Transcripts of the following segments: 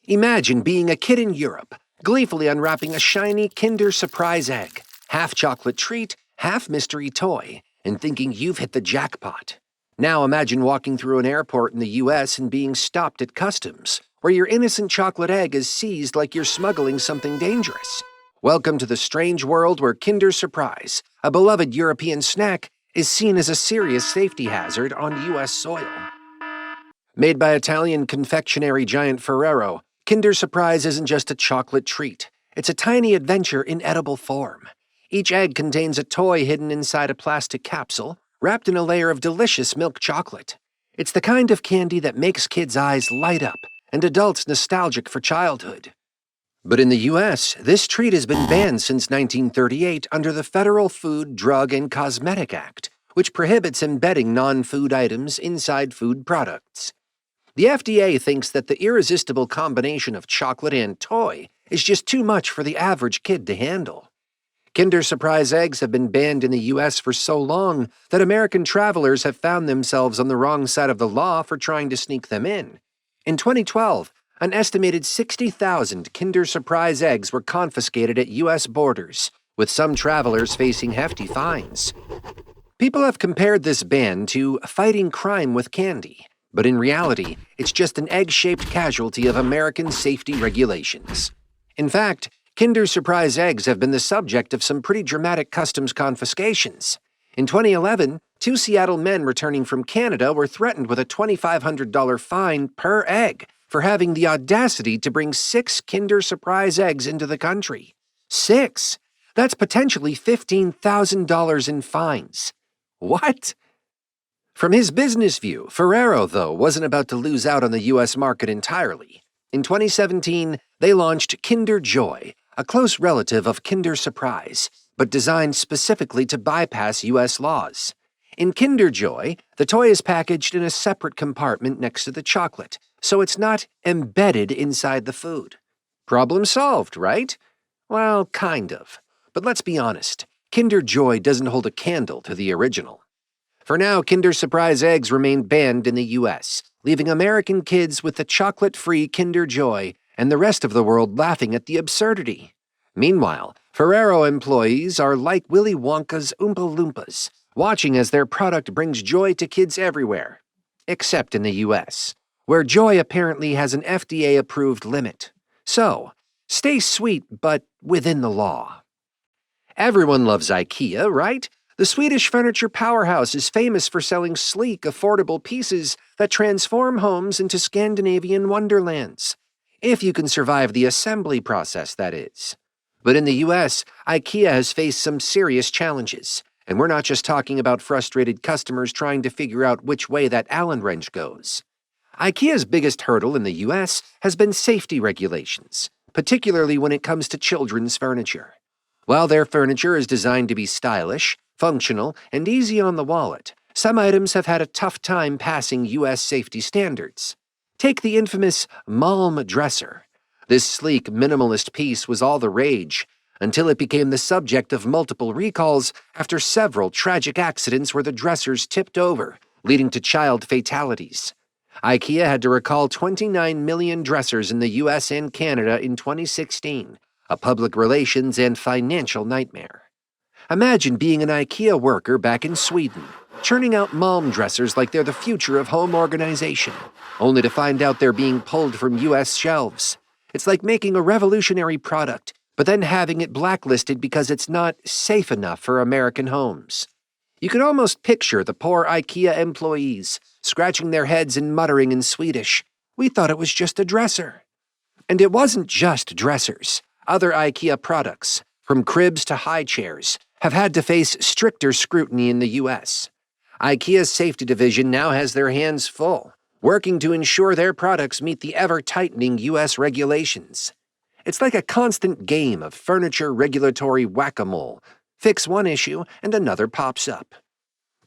Imagine being a kid in Europe, gleefully unwrapping a shiny Kinder Surprise egg, half chocolate treat, half mystery toy, and thinking you've hit the jackpot. Now imagine walking through an airport in the US and being stopped at customs, where your innocent chocolate egg is seized like you're smuggling something dangerous. Welcome to the strange world where Kinder Surprise, a beloved European snack, is seen as a serious safety hazard on US soil. Made by Italian confectionery giant Ferrero, Kinder Surprise isn't just a chocolate treat. It's a tiny adventure in edible form. Each egg contains a toy hidden inside a plastic capsule, wrapped in a layer of delicious milk chocolate. It's the kind of candy that makes kids' eyes light up and adults nostalgic for childhood. But in the US, this treat has been banned since 1938 under the Federal Food, Drug, and Cosmetic Act, which prohibits embedding non-food items inside food products. The FDA thinks that the irresistible combination of chocolate and toy is just too much for the average kid to handle. Kinder Surprise eggs have been banned in the U.S. for so long that American travelers have found themselves on the wrong side of the law for trying to sneak them in. In 2012, an estimated 60,000 Kinder Surprise eggs were confiscated at U.S. borders, with some travelers facing hefty fines. People have compared this ban to fighting crime with candy. But in reality, it's just an egg-shaped casualty of American safety regulations. In fact, Kinder Surprise eggs have been the subject of some pretty dramatic customs confiscations. In 2011, 2 Seattle men returning from Canada were threatened with a $2,500 fine per egg for having the audacity to bring 6 Kinder Surprise eggs into the country. 6! That's potentially $15,000 in fines. What? From his business view, Ferrero, though, wasn't about to lose out on the U.S. market entirely. In 2017, they launched Kinder Joy, a close relative of Kinder Surprise, but designed specifically to bypass U.S. laws. In Kinder Joy, the toy is packaged in a separate compartment next to the chocolate, so it's not embedded inside the food. Problem solved, right? Well, kind of. But let's be honest, Kinder Joy doesn't hold a candle to the original. For now, Kinder Surprise eggs remain banned in the U.S., leaving American kids with the chocolate-free Kinder Joy and the rest of the world laughing at the absurdity. Meanwhile, Ferrero employees are like Willy Wonka's Oompa Loompas, watching as their product brings joy to kids everywhere. Except in the U.S., where joy apparently has an FDA-approved limit. So, stay sweet, but within the law. Everyone loves IKEA, right? The Swedish furniture powerhouse is famous for selling sleek, affordable pieces that transform homes into Scandinavian wonderlands. If you can survive the assembly process, that is. But in the US, IKEA has faced some serious challenges, and we're not just talking about frustrated customers trying to figure out which way that Allen wrench goes. IKEA's biggest hurdle in the US has been safety regulations, particularly when it comes to children's furniture. While their furniture is designed to be stylish, functional, and easy on the wallet, some items have had a tough time passing U.S. safety standards. Take the infamous Malm dresser. This sleek, minimalist piece was all the rage, until it became the subject of multiple recalls after several tragic accidents where the dressers tipped over, leading to child fatalities. IKEA had to recall 29 million dressers in the U.S. and Canada in 2016, a public relations and financial nightmare. Imagine being an IKEA worker back in Sweden, churning out Malm dressers like they're the future of home organization, only to find out they're being pulled from U.S. shelves. It's like making a revolutionary product, but then having it blacklisted because it's not safe enough for American homes. You can almost picture the poor IKEA employees, scratching their heads and muttering in Swedish, "We thought it was just a dresser." And it wasn't just dressers. Other IKEA products, from cribs to high chairs, have had to face stricter scrutiny in the U.S. IKEA's safety division now has their hands full, working to ensure their products meet the ever-tightening U.S. regulations. It's like a constant game of furniture regulatory whack-a-mole. Fix one issue and another pops up.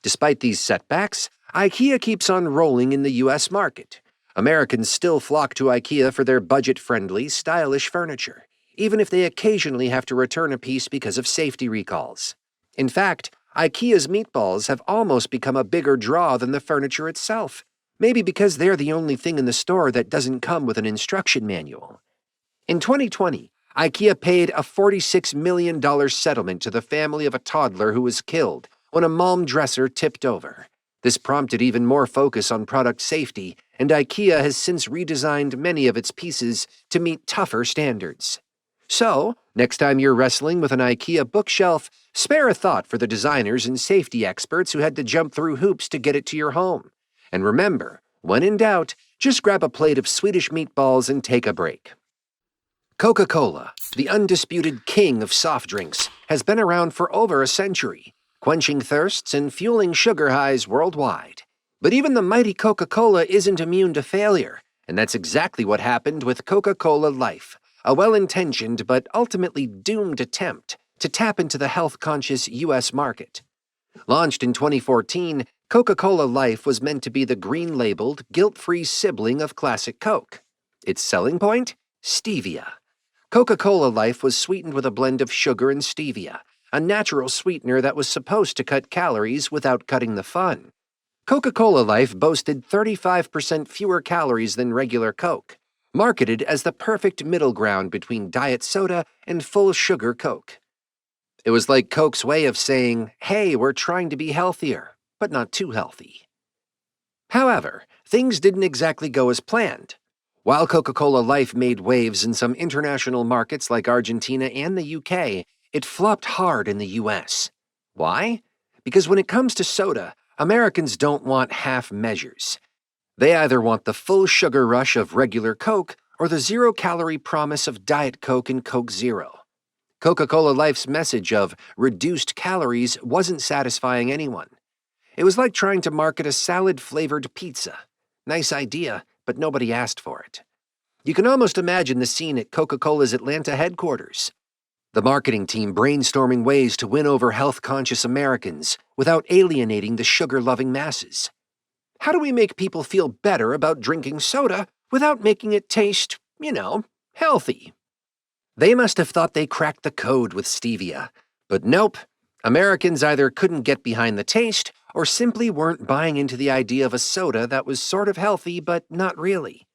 Despite these setbacks, IKEA keeps on rolling in the U.S. market. Americans still flock to IKEA for their budget-friendly, stylish furniture, even if they occasionally have to return a piece because of safety recalls. In fact, IKEA's meatballs have almost become a bigger draw than the furniture itself. Maybe because they're the only thing in the store that doesn't come with an instruction manual. In 2020, IKEA paid a $46 million settlement to the family of a toddler who was killed when a Malm dresser tipped over. This prompted even more focus on product safety, and IKEA has since redesigned many of its pieces to meet tougher standards. So, next time you're wrestling with an IKEA bookshelf, spare a thought for the designers and safety experts who had to jump through hoops to get it to your home. And remember, when in doubt, just grab a plate of Swedish meatballs and take a break. Coca-Cola, the undisputed king of soft drinks, has been around for over a century, quenching thirsts and fueling sugar highs worldwide. But even the mighty Coca-Cola isn't immune to failure, and that's exactly what happened with Coca-Cola Life, a well-intentioned but ultimately doomed attempt to tap into the health-conscious U.S. market. Launched in 2014, Coca-Cola Life was meant to be the green-labeled, guilt-free sibling of Classic Coke. Its selling point? Stevia. Coca-Cola Life was sweetened with a blend of sugar and stevia, a natural sweetener that was supposed to cut calories without cutting the fun. Coca-Cola Life boasted 35% fewer calories than regular Coke, marketed as the perfect middle ground between diet soda and full-sugar Coke. It was like Coke's way of saying, hey, we're trying to be healthier, but not too healthy. However, things didn't exactly go as planned. While Coca-Cola Life made waves in some international markets like Argentina and the UK, it flopped hard in the US. Why? Because when it comes to soda, Americans don't want half measures. They either want the full sugar rush of regular Coke or the zero-calorie promise of Diet Coke and Coke Zero. Coca-Cola Life's message of reduced calories wasn't satisfying anyone. It was like trying to market a salad-flavored pizza. Nice idea, but nobody asked for it. You can almost imagine the scene at Coca-Cola's Atlanta headquarters. The marketing team brainstorming ways to win over health-conscious Americans without alienating the sugar-loving masses. How do we make people feel better about drinking soda without making it taste, healthy? They must have thought they cracked the code with stevia. But nope. Americans either couldn't get behind the taste or simply weren't buying into the idea of a soda that was sort of healthy but not really.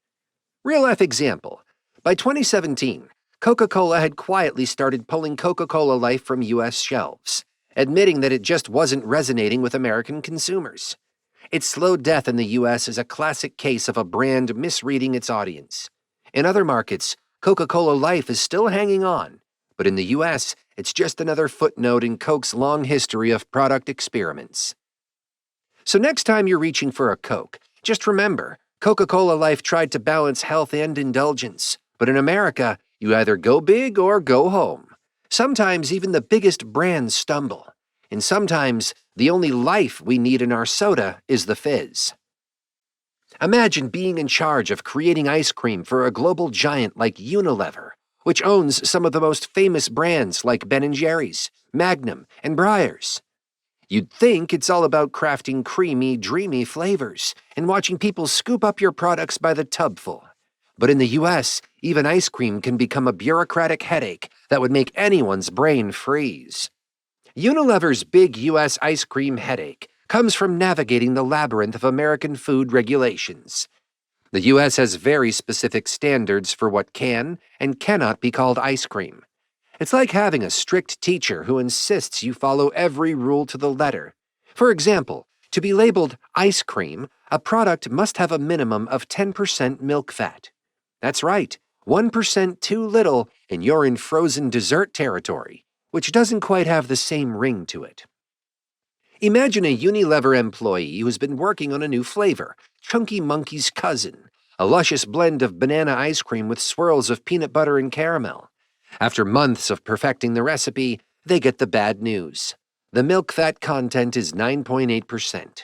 Real-life example. By 2017, Coca-Cola had quietly started pulling Coca-Cola Life from U.S. shelves, admitting that it just wasn't resonating with American consumers. Its slow death in the U.S. is a classic case of a brand misreading its audience. In other markets, Coca-Cola Life is still hanging on, but in the U.S., it's just another footnote in Coke's long history of product experiments. So next time you're reaching for a Coke, just remember, Coca-Cola Life tried to balance health and indulgence, but in America, you either go big or go home. Sometimes even the biggest brands stumble, and sometimes the only life we need in our soda is the fizz. Imagine being in charge of creating ice cream for a global giant like Unilever, which owns some of the most famous brands like Ben & Jerry's, Magnum, and Breyers. You'd think it's all about crafting creamy, dreamy flavors and watching people scoop up your products by the tubful. But in the US, even ice cream can become a bureaucratic headache that would make anyone's brain freeze. Unilever's big US ice cream headache comes from navigating the labyrinth of American food regulations. The U.S. has very specific standards for what can and cannot be called ice cream. It's like having a strict teacher who insists you follow every rule to the letter. For example, to be labeled ice cream, a product must have a minimum of 10% milk fat. That's right, 1% too little and you're in frozen dessert territory, which doesn't quite have the same ring to it. Imagine a Unilever employee who's been working on a new flavor, Chunky Monkey's Cousin, a luscious blend of banana ice cream with swirls of peanut butter and caramel. After months of perfecting the recipe, they get the bad news. The milk fat content is 9.8%.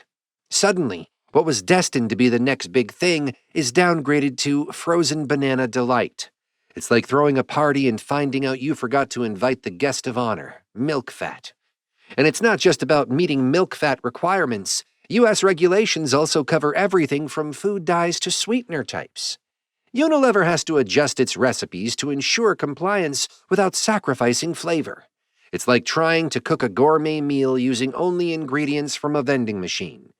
Suddenly, what was destined to be the next big thing is downgraded to frozen banana delight. It's like throwing a party and finding out you forgot to invite the guest of honor, milk fat. And it's not just about meeting milk fat requirements. U.S. regulations also cover everything from food dyes to sweetener types. Unilever has to adjust its recipes to ensure compliance without sacrificing flavor. It's like trying to cook a gourmet meal using only ingredients from a vending machine.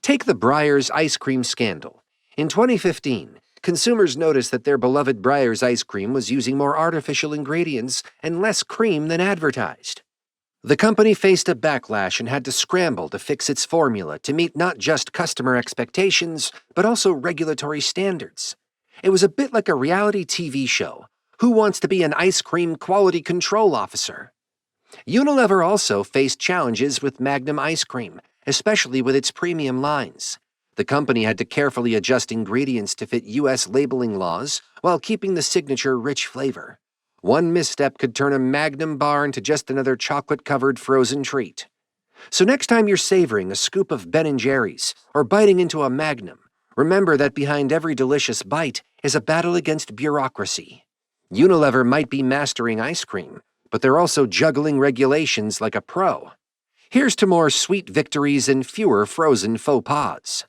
Take the Breyers ice cream scandal. In 2015, consumers noticed that their beloved Breyers ice cream was using more artificial ingredients and less cream than advertised. The company faced a backlash and had to scramble to fix its formula to meet not just customer expectations, but also regulatory standards. It was a bit like a reality TV show. Who wants to be an ice cream quality control officer? Unilever also faced challenges with Magnum ice cream, especially with its premium lines. The company had to carefully adjust ingredients to fit U.S. labeling laws while keeping the signature rich flavor. One misstep could turn a Magnum bar into just another chocolate-covered frozen treat. So next time you're savoring a scoop of Ben & Jerry's or biting into a Magnum, remember that behind every delicious bite is a battle against bureaucracy. Unilever might be mastering ice cream, but they're also juggling regulations like a pro. Here's to more sweet victories and fewer frozen faux pas.